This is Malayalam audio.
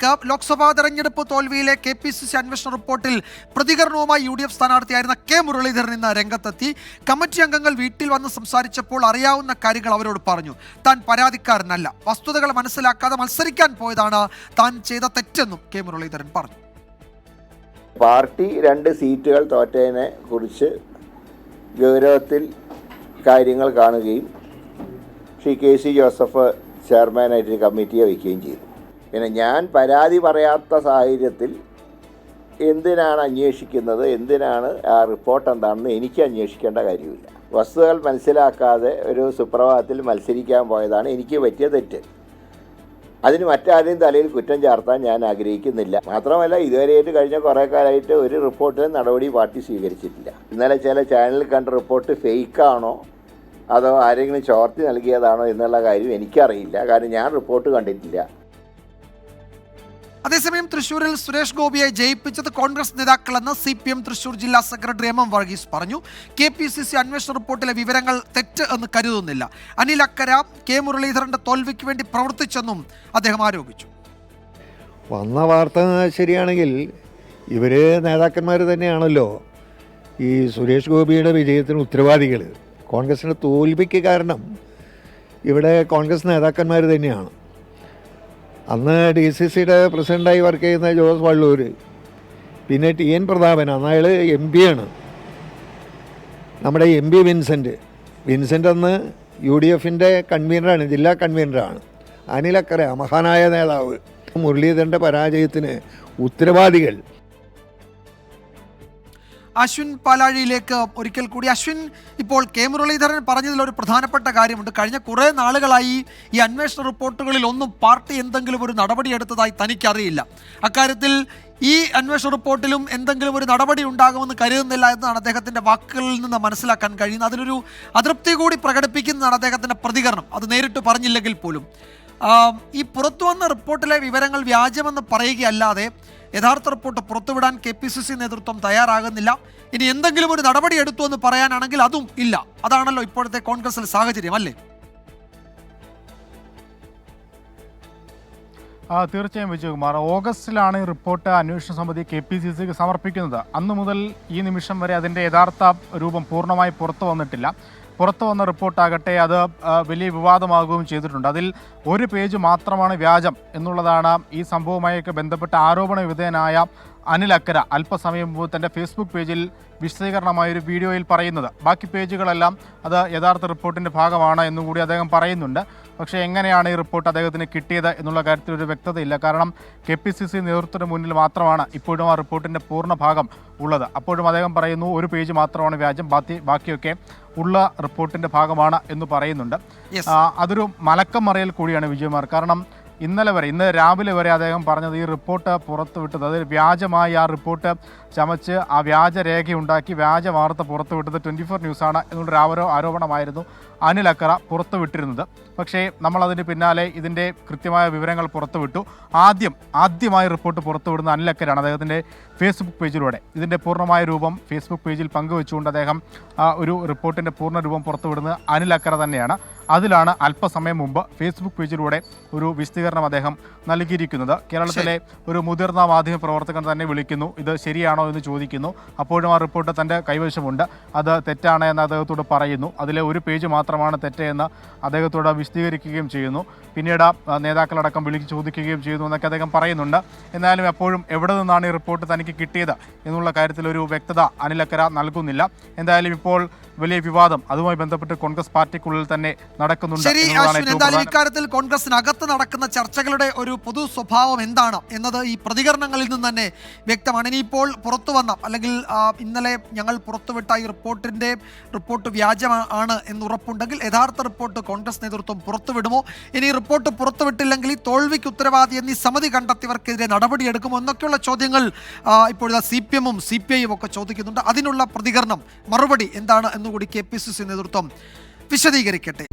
വാർത്തയിലേക്ക്. ലോക്സഭാ തെരഞ്ഞെടുപ്പ് തോൽവിയിലെ KPCC അന്വേഷണ റിപ്പോർട്ടിൽ പ്രതികരണവുമായി UDF സ്ഥാനാർത്ഥിയായിരുന്ന K. മുരളീധരൻ ഇന്ന് രംഗത്തെത്തി. കമ്മിറ്റി അംഗങ്ങൾ വീട്ടിൽ വന്ന് സംസാരിച്ചപ്പോൾ അറിയാവുന്ന കാര്യങ്ങൾ അവരോട് പറഞ്ഞു. താൻ പരാതിക്കാരനല്ല, വസ്തുതകൾ മനസ്സിലാക്കാതെ മത്സരിക്കാൻ പോയതാണ് താൻ ചെയ്ത തെറ്റെന്നും K. മുരളീധരൻ പറഞ്ഞു. പാർട്ടി 2 സീറ്റുകൾ തോറ്റതിനെ കുറിച്ച് ഗൗരവത്തിൽ കാര്യങ്ങൾ കാണുകയും ശ്രീ KC ജോസഫ് ചെയർമാനായിട്ട് കമ്മിറ്റിയെ വയ്ക്കുകയും ചെയ്തു. പിന്നെ ഞാൻ പരാതി പറയാത്ത സാഹചര്യത്തിൽ എന്തിനാണ് അന്വേഷിക്കുന്നത്, എന്തിനാണ് ആ റിപ്പോർട്ട് എന്താണെന്ന് എനിക്ക് അന്വേഷിക്കേണ്ട കാര്യമില്ല. വസ്തുതകൾ മനസ്സിലാക്കാതെ ഒരു സുപ്രഭാതത്തിൽ മത്സരിക്കാൻ പോയതാണ് എനിക്ക് പറ്റിയ തെറ്റ്. അതിന് മറ്റാരെയും തലയിൽ കുറ്റം ചാർത്താൻ ഞാൻ ആഗ്രഹിക്കുന്നില്ല. മാത്രമല്ല, ഇതുവരെയായിട്ട് കഴിഞ്ഞ കുറേ കാലമായിട്ട് ഒരു റിപ്പോർട്ടിന് നടപടി പാർട്ടി സ്വീകരിച്ചിട്ടില്ല. ഇന്നലെ ചില ചാനലിൽ കണ്ട റിപ്പോർട്ട് ഫേക്കാണോ അതോ ആരെങ്കിലും ചോർത്തി നൽകിയതാണോ എന്നുള്ള കാര്യം എനിക്കറിയില്ല. കാരണം ഞാൻ റിപ്പോർട്ട് കണ്ടിട്ടില്ല. അതേസമയം തൃശൂരിൽ സുരേഷ് ഗോപിയെ ജയിപ്പിച്ചത് കോൺഗ്രസ് നേതാക്കളെന്ന് CPM തൃശൂർ ജില്ലാ സെക്രട്ടറി MM വർഗീസ് പറഞ്ഞു. KPCC അന്വേഷണ റിപ്പോർട്ടിലെ വിവരങ്ങൾ തെറ്റ് എന്ന് കരുതുന്നില്ല. അനിൽ അക്കര K. മുരളീധരന്റെ തോൽവിക്ക് വേണ്ടി പ്രവർത്തിച്ചെന്നും അദ്ദേഹം ആരോപിച്ചു. വന്ന വാർത്ത ശരിയാണെങ്കിൽ ഇവർ നേതാക്കന്മാർ തന്നെയാണല്ലോ ഈ സുരേഷ് ഗോപിയുടെ വിജയത്തിന് ഉത്തരവാദികൾ. കോൺഗ്രസിൻ്റെ തോൽവിക്ക് കാരണം ഇവിടെ കോൺഗ്രസ് നേതാക്കന്മാർ തന്നെയാണ്. അന്ന് DCCയുടെ പ്രസിഡൻ്റായി വർക്ക് ചെയ്യുന്ന ജോസ് വള്ളൂർ, പിന്നെ TN പ്രതാപൻ, അന്ന് അയാൾ MP ആണ്. നമ്മുടെ MP വിൻസെൻ്റ് അന്ന് UDFൻ്റെ കൺവീനറാണ്, ജില്ലാ കൺവീനറാണ്. അനിലക്കര മഹാനായ നേതാവ്. മുരളീധരൻ്റെ പരാജയത്തിന് ഉത്തരവാദികൾ. അശ്വിൻ പാലാഴിയിലേക്ക് ഒരിക്കൽ കൂടി. അശ്വിൻ, ഇപ്പോൾ K. മുരളീധരൻ പറഞ്ഞതിലൊരു പ്രധാനപ്പെട്ട കാര്യമുണ്ട്. കഴിഞ്ഞ കുറേ നാളുകളായി ഈ അന്വേഷണ റിപ്പോർട്ടുകളിൽ ഒന്നും പാർട്ടി എന്തെങ്കിലും ഒരു നടപടി എടുത്തതായി തനിക്കറിയില്ല. അക്കാര്യത്തിൽ ഈ അന്വേഷണ റിപ്പോർട്ടിലും എന്തെങ്കിലും ഒരു നടപടി ഉണ്ടാകുമെന്ന് കരുതുന്നില്ല എന്നാണ് അദ്ദേഹത്തിൻ്റെ വാക്കുകളിൽ നിന്ന് മനസ്സിലാക്കാൻ കഴിയുന്നത്. അതിലൊരു അതൃപ്തി കൂടി പ്രകടിപ്പിക്കുന്നതാണ് അദ്ദേഹത്തിൻ്റെ പ്രതികരണം, അത് നേരിട്ട് പറഞ്ഞില്ലെങ്കിൽ പോലും. ഈ പുറത്തു വന്ന റിപ്പോർട്ടിലെ വിവരങ്ങൾ വ്യാജമെന്ന് പറയുകയല്ലാതെ യഥാർത്ഥ റിപ്പോർട്ട് പുറത്തുവിടാൻ KPCC നേതൃത്വം തയ്യാറാകുന്നില്ല. ഇനി എന്തെങ്കിലും ഒരു നടപടി എടുത്തു എന്ന് പറയാനാണെങ്കിൽ അതും ഇല്ല. അതാണല്ലോ ഇപ്പോഴത്തെ കോൺഗ്രസിലെ സാഹചര്യം, അല്ലേ? തീർച്ചയായും വിജയകുമാർ, ഓഗസ്റ്റിലാണ് ഈ റിപ്പോർട്ട് അന്വേഷണ സമിതി KPCCക്ക് സമർപ്പിക്കുന്നത്. അന്നു മുതൽ ഈ നിമിഷം വരെ അതിൻ്റെ യഥാർത്ഥ രൂപം പൂർണ്ണമായി പുറത്തു വന്നിട്ടില്ല. പുറത്തു വന്ന റിപ്പോർട്ടാകട്ടെ അത് വലിയ വിവാദമാകുകയും ചെയ്തിട്ടുണ്ട്. അതിൽ ഒരു പേജ് മാത്രമാണ് വ്യാജം എന്നുള്ളതാണ് ഈ സംഭവവുമായൊക്കെ ബന്ധപ്പെട്ട് ആരോപണ വിധേയനായ അനിൽ അക്കര അല്പസമയം മുമ്പ് തൻ്റെ ഫേസ്ബുക്ക് പേജിൽ വിശദീകരണമായൊരു വീഡിയോയിൽ പറയുന്നത്. ബാക്കി പേജുകളെല്ലാം അത് യഥാർത്ഥ റിപ്പോർട്ടിൻ്റെ ഭാഗമാണ് എന്നും കൂടി അദ്ദേഹം പറയുന്നുണ്ട്. പക്ഷേ എങ്ങനെയാണ് ഈ റിപ്പോർട്ട് അദ്ദേഹത്തിന് കിട്ടിയത് എന്നുള്ള കാര്യത്തിൽ ഒരു വ്യക്തതയില്ല. കാരണം KPCC നേതൃത്വത്തിന് മുന്നിൽ മാത്രമാണ് ഇപ്പോഴും ആ റിപ്പോർട്ടിൻ്റെ പൂർണ്ണ ഭാഗം ഉള്ളത്. അപ്പോഴും അദ്ദേഹം പറയുന്നു ഒരു പേജ് മാത്രമാണ് വ്യാജം, ബാക്കിയൊക്കെ ഉള്ള റിപ്പോർട്ടിൻ്റെ ഭാഗമാണ് എന്ന് പറയുന്നുണ്ട്. അതൊരു മലക്കം മറിയൽ കൂടിയാണ് വിജയകുമാർ. കാരണം ഇന്ന് രാവിലെ വരെ അദ്ദേഹം പറഞ്ഞത് ഈ റിപ്പോർട്ട് പുറത്തുവിട്ടത്, അതായത് വ്യാജമായി ആ റിപ്പോർട്ട് ചമച്ച് ആ വ്യാജരേഖയുണ്ടാക്കി വ്യാജ വാർത്ത പുറത്തുവിട്ടത് 24 ന്യൂസാണ് എന്നുള്ളൊരു ആരോപണമായിരുന്നു അനിൽ അക്കര പുറത്തുവിട്ടിരുന്നത്. പക്ഷേ നമ്മളതിന് പിന്നാലെ ഇതിൻ്റെ കൃത്യമായ വിവരങ്ങൾ പുറത്തുവിട്ടു. ആദ്യമായി റിപ്പോർട്ട് പുറത്തുവിടുന്ന അനിൽ അക്കരാണ്. അദ്ദേഹത്തിൻ്റെ ഫേസ്ബുക്ക് പേജിലൂടെ ഇതിൻ്റെ പൂർണ്ണമായ രൂപം ഫേസ്ബുക്ക് പേജിൽ പങ്കുവെച്ചുകൊണ്ട് അദ്ദേഹം ഒരു റിപ്പോർട്ടിൻ്റെ പൂർണ്ണ രൂപം പുറത്തുവിടുന്നത് അനിൽ അക്കര തന്നെയാണ്. അതിലാണ് അല്പസമയം മുമ്പ് ഫേസ്ബുക്ക് പേജിലൂടെ ഒരു വിശദീകരണം അദ്ദേഹം നൽകിയിരിക്കുന്നത്. കേരളത്തിലെ ഒരു മുതിർന്ന മാധ്യമ പ്രവർത്തകൻ തന്നെ വിളിക്കുന്നു, ഇത് ശരിയാണോ എന്ന് ചോദിക്കുന്നു. അപ്പോഴും ആ റിപ്പോർട്ട് തൻ്റെ കൈവശമുണ്ട്, അത് തെറ്റാണ് എന്ന് അദ്ദേഹത്തോട് പറയുന്നു. അതിലെ ഒരു പേജ് മാത്രമാണ് തെറ്റ് എന്ന് അദ്ദേഹത്തോട് വിശദീകരിക്കുകയും ചെയ്യുന്നു. പിന്നീട് നേതാക്കളടക്കം വിളിച്ച് ചോദിക്കുകയും ചെയ്യുന്നു എന്നൊക്കെ അദ്ദേഹം പറയുന്നുണ്ട്. എന്നാലും എപ്പോഴും എവിടെ നിന്നാണ് ഈ റിപ്പോർട്ട് തനിക്ക് കിട്ടിയത് എന്നുള്ള കാര്യത്തിൽ ഒരു വ്യക്തത അനിൽ അക്കര നൽകുന്നില്ല. എന്തായാലും ഇപ്പോൾ വലിയ വിവാദം അതുമായി ബന്ധപ്പെട്ട് കോൺഗ്രസ് പാർട്ടിക്കുള്ളിൽ തന്നെ നടക്കുന്നുണ്ട്. എന്തായാലും ഇക്കാര്യത്തിൽ കോൺഗ്രസിനകത്ത് നടക്കുന്ന ചർച്ചകളുടെ ഒരു പൊതു സ്വഭാവം എന്താണ് എന്നത് ഈ പ്രതികരണങ്ങളിൽ നിന്ന് തന്നെ വ്യക്തമാണ്. ഇനിയിപ്പോൾ പുറത്തു വന്ന അല്ലെങ്കിൽ ഇന്നലെ ഞങ്ങൾ പുറത്തുവിട്ട ഈ റിപ്പോർട്ട് വ്യാജമാണ് എന്ന് ഉറപ്പുണ്ടെങ്കിൽ യഥാർത്ഥ റിപ്പോർട്ട് കോൺഗ്രസ് നേതൃത്വം പുറത്തുവിടുമോ? ഇനി റിപ്പോർട്ട് പുറത്തുവിട്ടില്ലെങ്കിൽ തോൽവിക്ക് ഉത്തരവാദി എന്നീ സമിതി കണ്ടെത്തിയവർക്കെതിരെ നടപടിയെടുക്കുമോ എന്നൊക്കെയുള്ള ചോദ്യങ്ങൾ ഇപ്പോഴത്തെ CPM-ഉം CPI-യും ഒക്കെ ചോദിക്കുന്നുണ്ട്. അതിനുള്ള പ്രതികരണം, മറുപടി എന്താണ് എന്നുകൂടി KPCC നേതൃത്വം വിശദീകരിക്കട്ടെ.